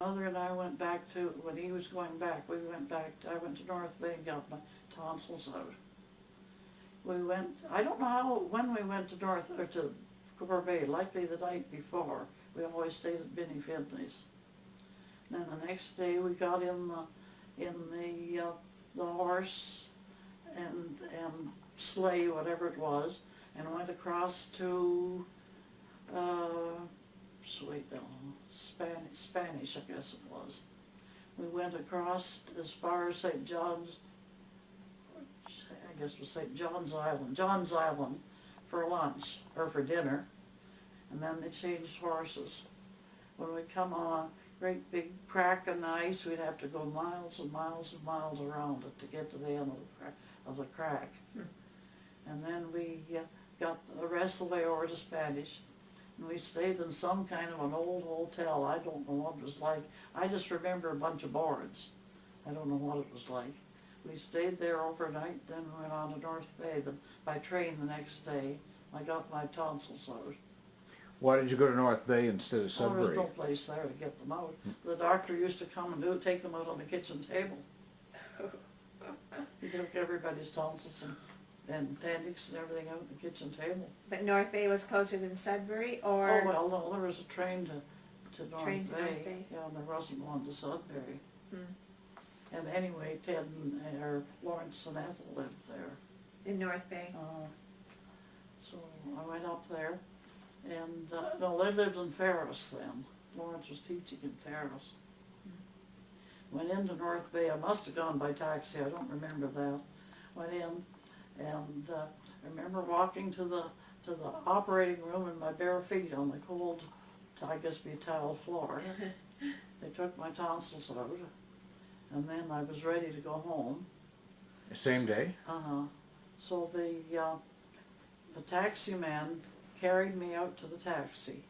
Mother and I went back to, when he was going back, I went to North Bay and got my tonsils out. We went, I don't know when we went to Cooper Bay, likely the night before. We always stayed at Benny Finley's. And then the next day we got in the horse and sleigh, whatever it was, and went across to Spanish, I guess it was. We went across as far as St. John's, I guess it was St. John's Island for lunch, or for dinner, and then they changed horses. When we come on a great big crack in the ice, we'd have to go miles and miles and miles around it to get to the end of the crack. And then we got the rest of the way over to Spanish. And we stayed in some kind of an old hotel. I don't know what it was like. I just remember a bunch of boards. I don't know what it was like. We stayed there overnight, then went on to North Bay by train the next day. I got my tonsils out. Why did you go to North Bay instead of Sudbury? There was no place there to get them out. The doctor used to come and take them out on the kitchen table. He took everybody's tonsils and appendix and everything out on the kitchen table. But North Bay was closer than Sudbury, or? Oh, well, no, there was a train to North Bay. Yeah, and there wasn't one to Sudbury. And anyway, Ted or Lawrence and Ethel lived there. In North Bay. So I went up there, and no, they lived in Ferris then. Lawrence was teaching in Ferris. Went into North Bay. I must have gone by taxi. I don't remember that. Went in, and I remember walking to the operating room in my bare feet on the cold, I guess be tile floor. They took my tonsils out, and then I was ready to go home. The same day? So the taxi man carried me out to the taxi,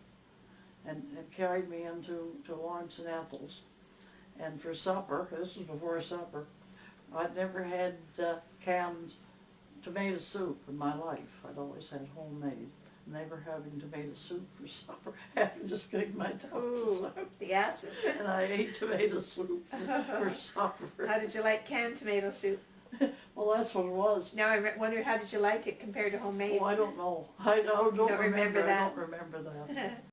and carried me into Lawrence and Ethel's. And for supper, this was before supper, I'd never had canned tomato soup in my life. I'd always had homemade. And they were having tomato soup for supper, having just getting my tonsils out. The acid. And I ate tomato soup for supper. How did you like canned tomato soup? Well, that's what it was. Now I wonder, how did you like it compared to homemade? Oh, I don't know. I don't remember that. I don't remember that.